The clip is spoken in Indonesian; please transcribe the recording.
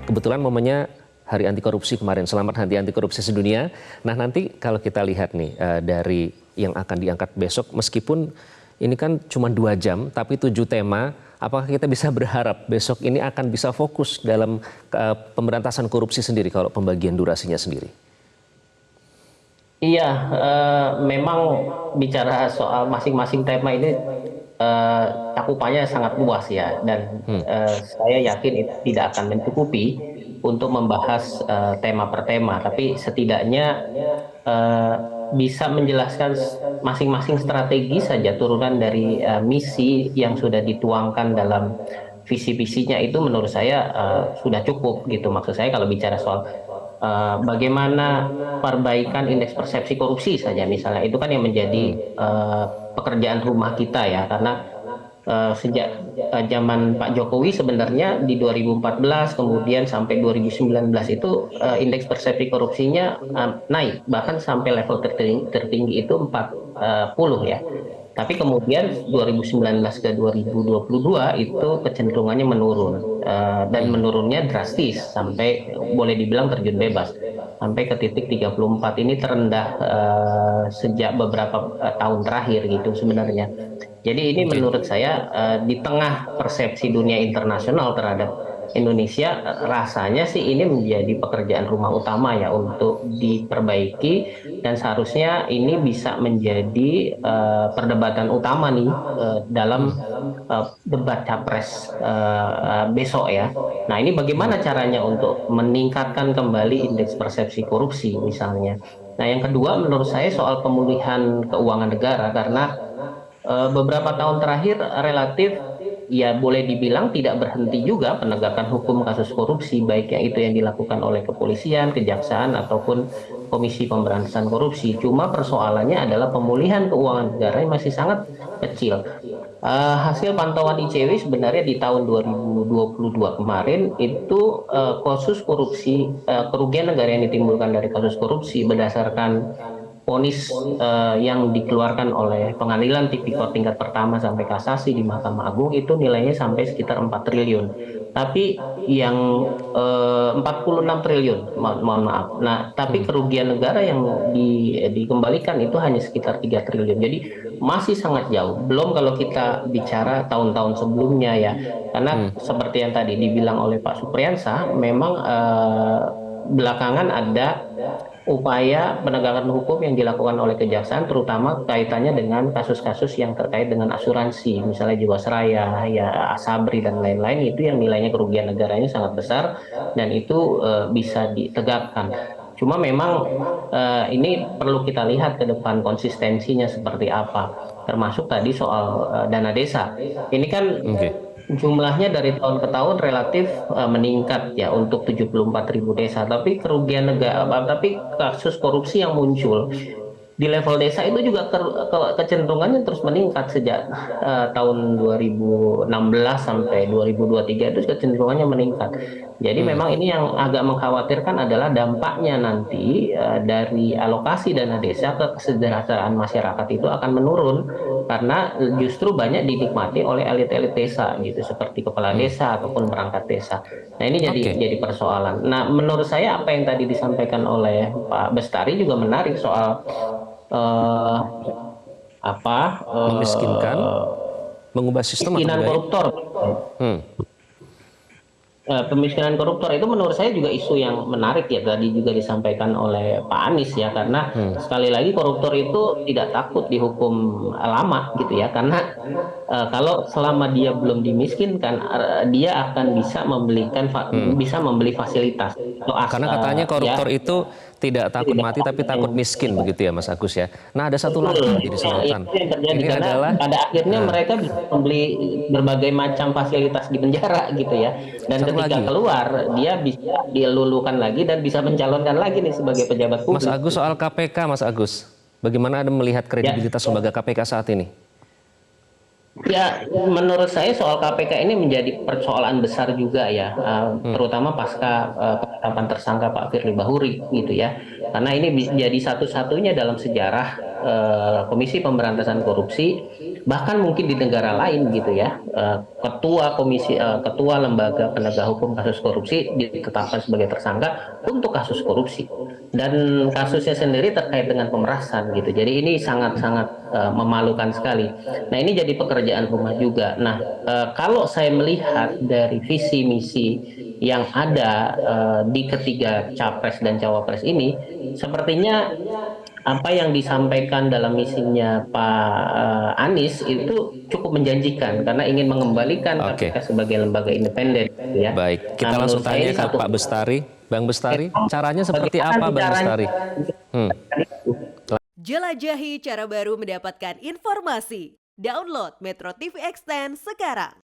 kebetulan momennya Hari Anti Korupsi kemarin, selamat Hari Anti Korupsi Sedunia. Nah nanti kalau kita lihat nih dari yang akan diangkat besok, meskipun ini kan cuma 2 jam, tapi 7 tema, apakah kita bisa berharap besok ini akan bisa fokus dalam pemberantasan korupsi sendiri kalau pembagian durasinya sendiri? Iya, memang bicara soal masing-masing tema ini cakupannya sangat luas ya, dan Hmm. saya yakin itu tidak akan mencukupi untuk membahas tema per tema, tapi setidaknya eh, bisa menjelaskan masing-masing strategi saja turunan dari misi yang sudah dituangkan dalam visi-visinya itu menurut saya sudah cukup gitu. Maksud saya kalau bicara soal bagaimana perbaikan indeks persepsi korupsi saja misalnya itu kan yang menjadi Hmm. pekerjaan rumah kita ya, karena sejak zaman Pak Jokowi sebenarnya di 2014 kemudian sampai 2019 itu indeks persepsi korupsinya naik bahkan sampai level tertinggi itu 40 ya. Tapi kemudian 2019 ke 2022 itu kecenderungannya menurun, dan Hmm. menurunnya drastis sampai boleh dibilang terjun bebas sampai ke titik 34, ini terendah sejak beberapa tahun terakhir gitu sebenarnya. Jadi ini Oke. menurut saya di tengah persepsi dunia internasional terhadap Indonesia, rasanya sih ini menjadi pekerjaan rumah utama ya untuk diperbaiki, dan seharusnya ini bisa menjadi perdebatan utama nih Hmm. dalam debat capres besok ya. Nah ini Hmm. bagaimana caranya untuk meningkatkan kembali indeks persepsi korupsi misalnya. Nah yang kedua menurut saya soal pemulihan keuangan negara, karena beberapa tahun terakhir relatif ya boleh dibilang tidak berhenti juga penegakan hukum kasus korupsi, baik yang itu yang dilakukan oleh kepolisian, kejaksaan ataupun Komisi Pemberantasan Korupsi. Cuma persoalannya adalah pemulihan keuangan negara yang masih sangat kecil. Hasil pantauan ICW sebenarnya di tahun 2022 kemarin itu kasus korupsi, kerugian negara yang ditimbulkan dari kasus korupsi berdasarkan vonis yang dikeluarkan oleh pengadilan tipikor tingkat pertama sampai kasasi di Mahkamah Agung itu nilainya sampai sekitar 4 triliun. Tapi yang 46 triliun, mohon maaf. Nah, tapi Hmm. kerugian negara yang dikembalikan itu hanya sekitar 3 triliun. Jadi masih sangat jauh. Belum kalau kita bicara tahun-tahun sebelumnya ya. Hmm. Karena seperti yang tadi dibilang oleh Pak Supriyansa, memang belakangan ada upaya penegakan hukum yang dilakukan oleh kejaksaan terutama kaitannya dengan kasus-kasus yang terkait dengan asuransi misalnya Jiwasraya ya, Asabri dan lain-lain, itu yang nilainya kerugian negaranya sangat besar dan itu bisa ditegakkan. Cuma memang ini perlu kita lihat ke depan konsistensinya seperti apa, termasuk tadi soal dana desa ini kan Oke. jumlahnya dari tahun ke tahun relatif meningkat ya untuk 74.000 desa, tapi kerugian negara, tapi kasus korupsi yang muncul di level desa itu juga kecenderungannya terus meningkat sejak tahun 2016 sampai 2023 itu kecenderungannya meningkat. Jadi Hmm. memang ini yang agak mengkhawatirkan adalah dampaknya nanti dari alokasi dana desa ke kesejahteraan masyarakat itu akan menurun karena justru banyak dinikmati oleh elit-elit desa gitu seperti kepala Hmm. desa ataupun perangkat desa. Nah ini Oke. jadi persoalan. Nah menurut saya apa yang tadi disampaikan oleh Pak Bestari juga menarik soal eh, apa Memiskinkan, mengubah sistem atau kemiskinan budaya. koruptor. Hmm. Pemiskinan koruptor itu menurut saya juga isu yang menarik ya, tadi juga disampaikan oleh Pak Anies ya, karena Hmm. sekali lagi koruptor itu tidak takut dihukum lama gitu ya, karena kalau selama dia belum dimiskinkan dia akan Hmm. bisa membeli fasilitas atau Karena katanya koruptor ya itu tidak takut tidak mati tapi takut miskin begitu ya Mas Agus ya. Nah ada satu lagi yang betul, jadi itu sorotan. yang terjadi Ini karena adalah pada akhirnya nah, mereka bisa membeli berbagai macam fasilitas di penjara gitu ya, dan satu ketika lagi keluar dia bisa dilulukan lagi dan bisa mencalonkan lagi nih sebagai pejabat Mas publik Agus gitu. soal KPK Mas Agus. Bagaimana Anda melihat Ya, kredibilitas lembaga KPK saat ini? Ya, menurut saya soal KPK ini menjadi persoalan besar juga ya, terutama pasca penetapan tersangka Pak Firly Bahuri gitu ya. Karena ini jadi satu-satunya dalam sejarah Komisi Pemberantasan Korupsi, bahkan mungkin di negara lain gitu ya, ketua lembaga penegak hukum kasus korupsi ditetapkan sebagai tersangka untuk kasus korupsi. Dan kasusnya sendiri terkait dengan pemerasan gitu. Jadi ini sangat-sangat memalukan sekali. Nah, ini jadi pekerjaan rumah juga. Nah, kalau saya melihat dari visi misi yang ada di ketiga capres dan cawapres ini, sepertinya apa yang disampaikan dalam misinya Pak Anies itu cukup menjanjikan karena ingin mengembalikan Oke, KPK sebagai lembaga independen, gitu ya. baik. Nah, Kita menurut langsung saya tanya ini ke satu. Pak Bestari. Bang Bestari, caranya seperti Bagaimana apa Bang caranya? Bestari? Hmm. Jelajahi cara baru mendapatkan informasi. Download Metro TV Extend sekarang.